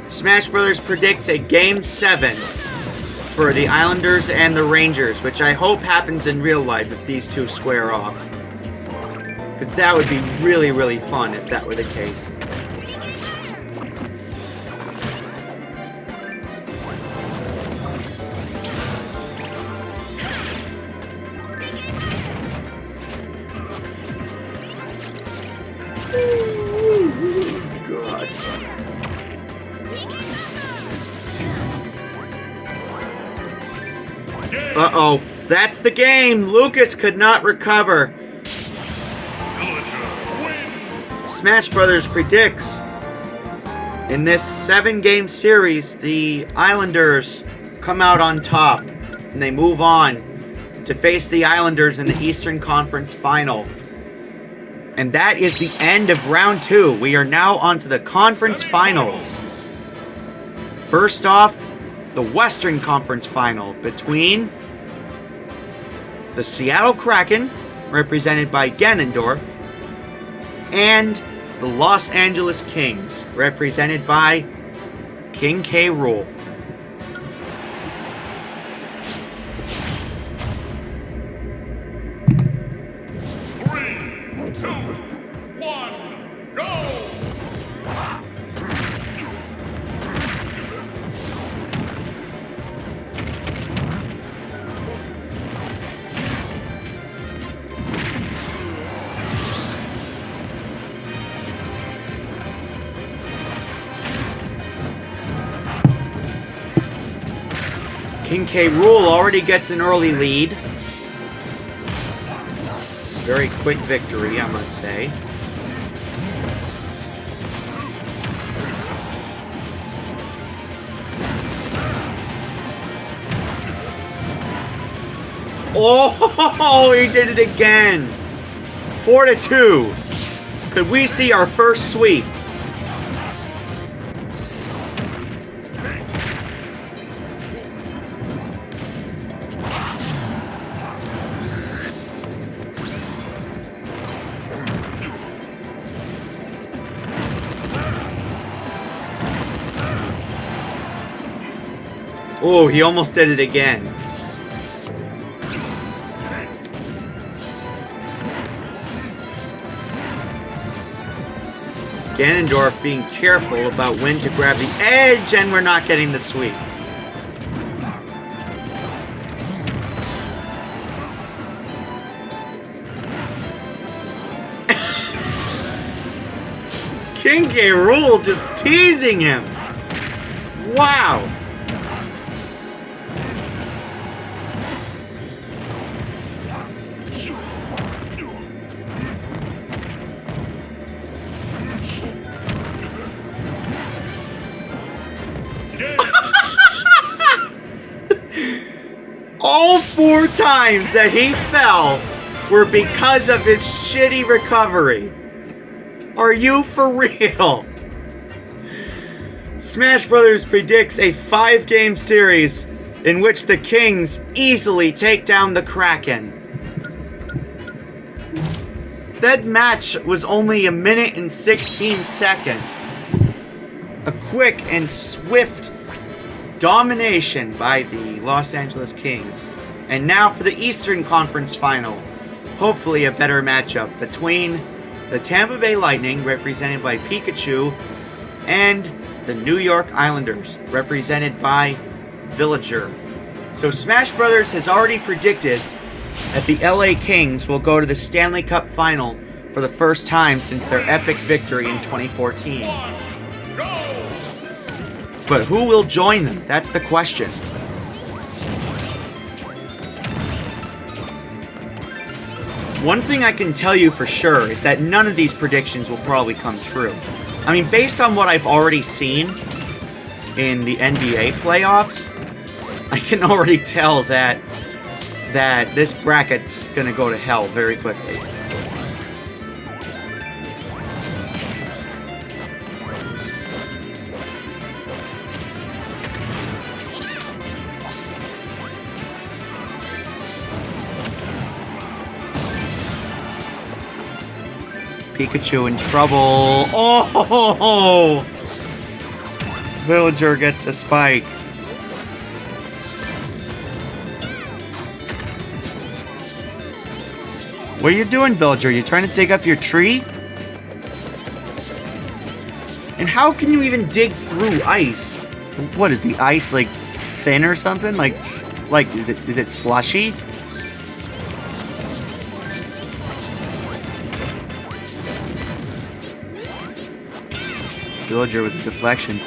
S1: Smash Brothers predicts a Game 7 for the Islanders and the Rangers, which I hope happens in real life if these two square off. Because that would be really, really fun if that were the case. Uh-oh. That's the game. Lucas could not recover. Smash Brothers predicts in this 7-game series, the Islanders come out on top, and they move on to face the Islanders in the Eastern Conference Final. And that is the end of round 2. We are now on to the Conference Finals. First off, the Western Conference Final between the Seattle Kraken, represented by Ganondorf, and the Los Angeles Kings, represented by King K. Rool. King K. Rool already gets an early lead. Very quick victory, I must say. Oh, he did it again. 4-2. Could we see our first sweep? Oh, he almost did it again. Ganondorf being careful about when to grab the edge, and we're not getting the sweep. King K. Rool just teasing him. Wow. All 4 times that he fell were because of his shitty recovery. Are you for real? Smash Brothers predicts a 5-game series in which the Kings easily take down the Kraken. That match was only 1 minute and 16 seconds. A quick and swift domination by the Los Angeles Kings. And now for the Eastern Conference Final. Hopefully a better matchup between the Tampa Bay Lightning, represented by Pikachu, and the New York Islanders, represented by Villager. So Smash Brothers has already predicted that the LA Kings will go to the Stanley Cup Final for the first time since their epic victory in 2014. But who will join them? That's the question. One thing I can tell you for sure is that none of these predictions will probably come true. I mean, based on what I've already seen in the NBA playoffs, I can already tell that this bracket's gonna go to hell very quickly. Pikachu in trouble. Oh! Villager gets the spike. What are you doing, Villager? You trying to dig up your tree? And how can you even dig through ice? What is the ice, like, thin or something? Like is it slushy? Villager with the deflection.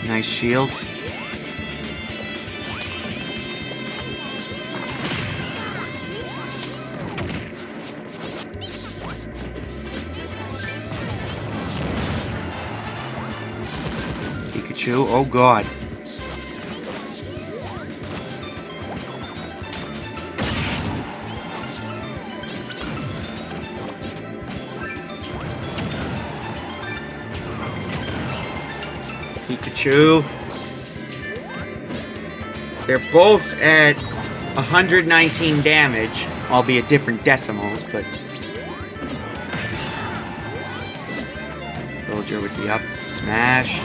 S1: Nice shield. Pikachu, oh god. Pikachu. They're both at 119 damage, albeit different decimals, but... Villager with the up smash.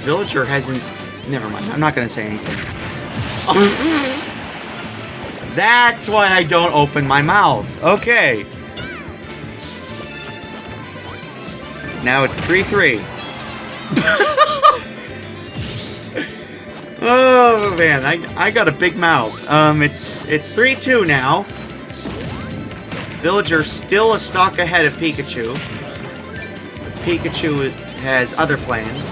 S1: Villager hasn't... Never mind, I'm not gonna say anything. That's why I don't open my mouth. Okay. Now it's 3-3. Oh man, I got a big mouth. It's 3-2 now. Villager still a stock ahead of Pikachu. Pikachu has other plans.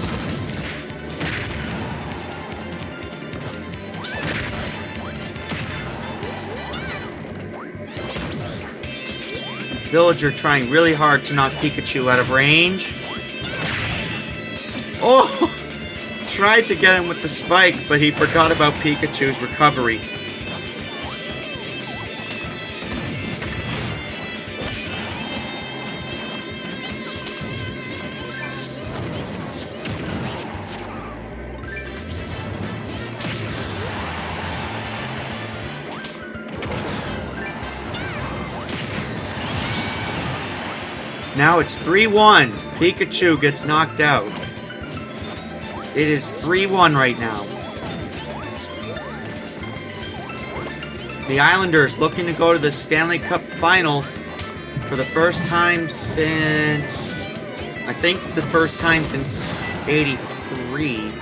S1: Villager trying really hard to knock Pikachu out of range. Oh! Tried to get him with the spike, but he forgot about Pikachu's recovery. Now it's 3-1. Pikachu gets knocked out. It is 3-1 right now. The Islanders looking to go to the Stanley Cup Final for the first time since... I think the first time since '83.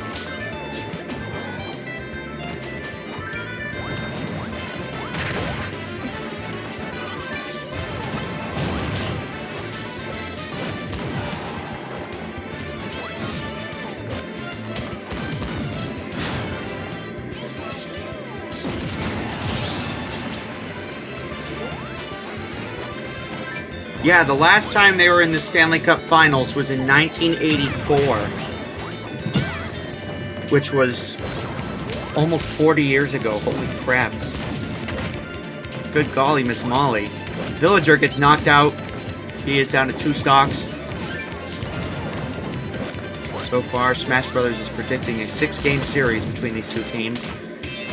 S1: Yeah, the last time they were in the Stanley Cup Finals was in 1984, which was almost 40 years ago. Holy crap. Good golly, Miss Molly. Villager gets knocked out. He is down to 2 stocks. So far, Smash Brothers is predicting a 6-game series between these two teams,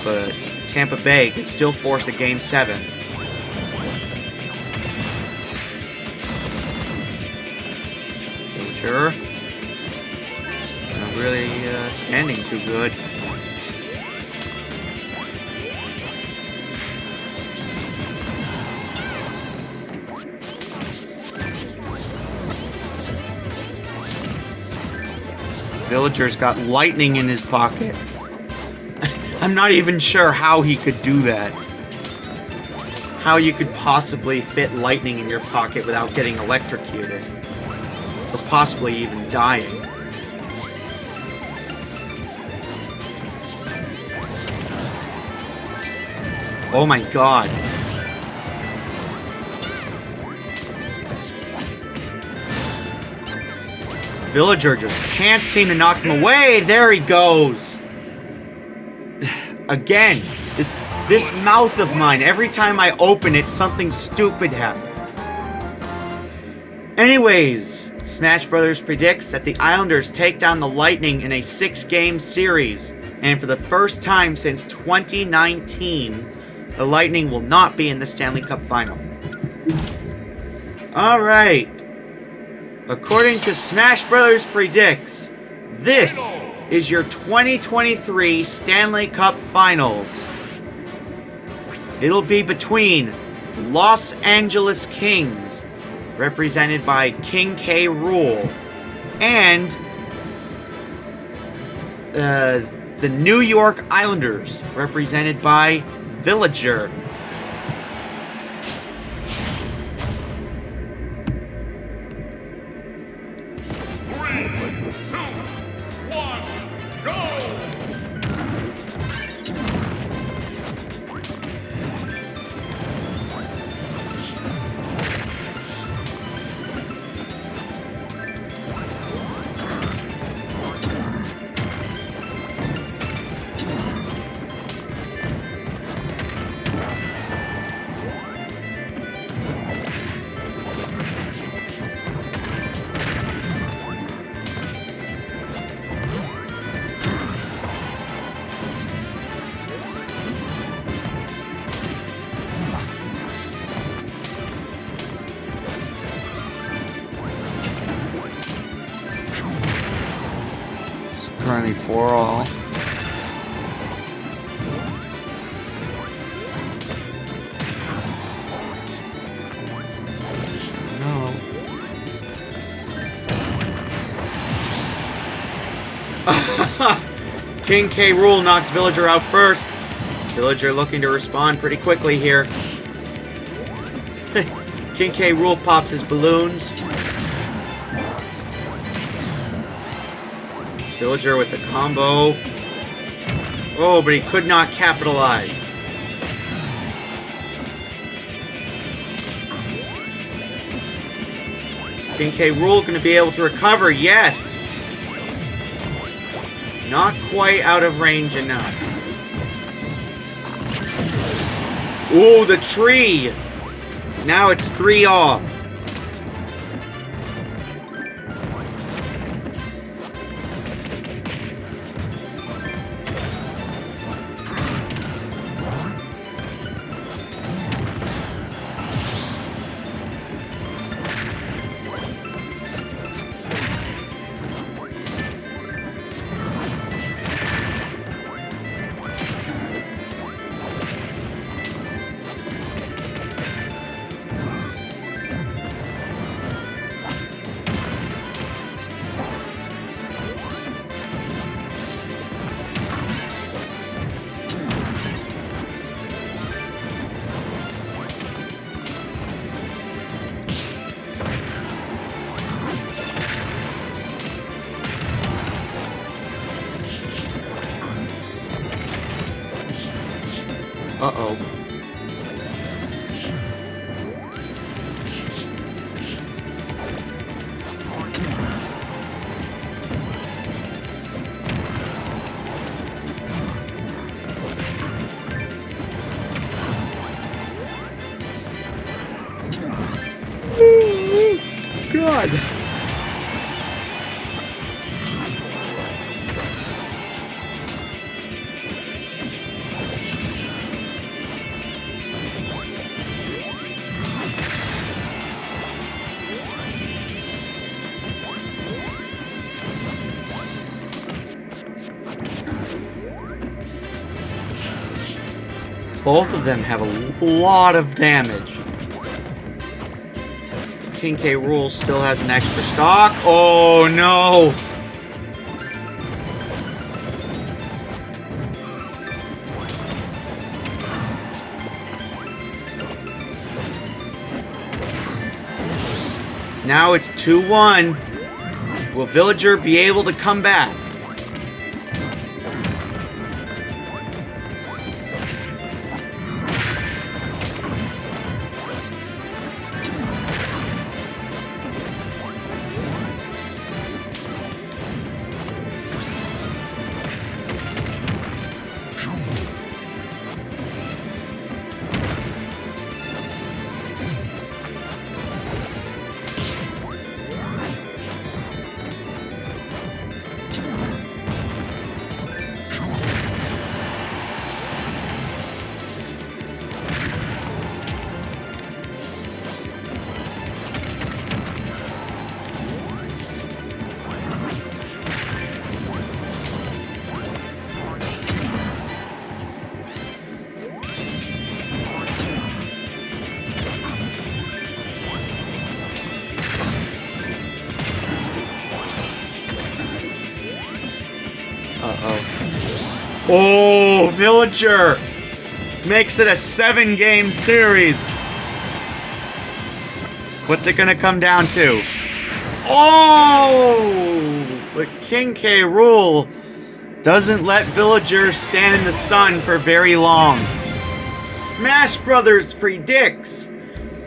S1: but Tampa Bay could still force a Game 7. Sure. Not really standing too good. Villager's got lightning in his pocket. I'm not even sure how he could do that. How you could possibly fit lightning in your pocket without getting electrocuted. Or possibly even dying. Oh my god. Villager just can't seem to knock him away. There he goes. Again, this mouth of mine, every time I open it, something stupid happens. Anyways, Smash Brothers predicts that the Islanders take down the Lightning in a 6-game series, and for the first time since 2019, the Lightning will not be in the Stanley Cup Final. Alright. According to Smash Brothers predicts, this is your 2023 Stanley Cup Finals. It'll be between the Los Angeles Kings, represented by King K. Rool, and the New York Islanders, represented by Villager. Currently 4-all. No. King K. Rool knocks Villager out first. Villager looking to respond pretty quickly here. King K. Rool pops his balloons. Villager with the combo. Oh, but he could not capitalize. Is King K. Rool going to be able to recover? Yes! Not quite out of range enough. Ooh, the tree! Now it's 3 off. Uh-oh. God. Both of them have a lot of damage. King K. Rool still has an extra stock. Oh no! Now it's 2-1. Will Villager be able to come back? Uh-oh. Oh, Villager makes it a 7-game series. What's it gonna come down to? Oh! But King K. Rool doesn't let Villager stand in the sun for very long. Smash Brothers predicts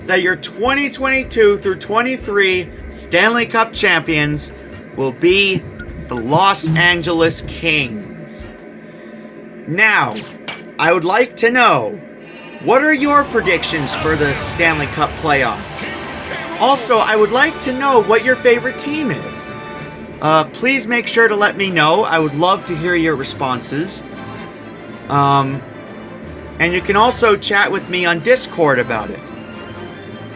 S1: that your 2022 through 23 Stanley Cup champions will be the Los Angeles Kings. Now, I would like to know, what are your predictions for the Stanley Cup playoffs? Also, I would like to know what your favorite team is. Please make sure to let me know. I would love to hear your responses. And you can also chat with me on Discord about it.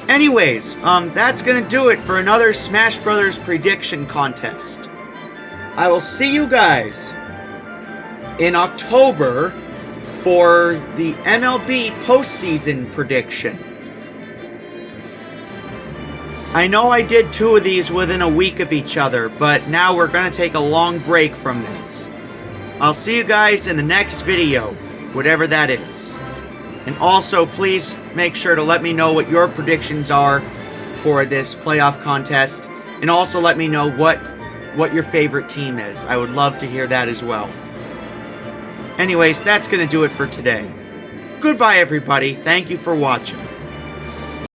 S1: Anyways, that's gonna do it for another Smash Brothers prediction contest. I will see you guys in October for the MLB postseason prediction. I know I did 2 of these within a week of each other, but now we're going to take a long break from this. I'll see you guys in the next video, whatever that is. And also, please make sure to let me know what your predictions are for this playoff contest. And also let me know what your favorite team is. I would love to hear that as well. Anyways, that's going to do it for today. Goodbye, everybody. Thank you for watching.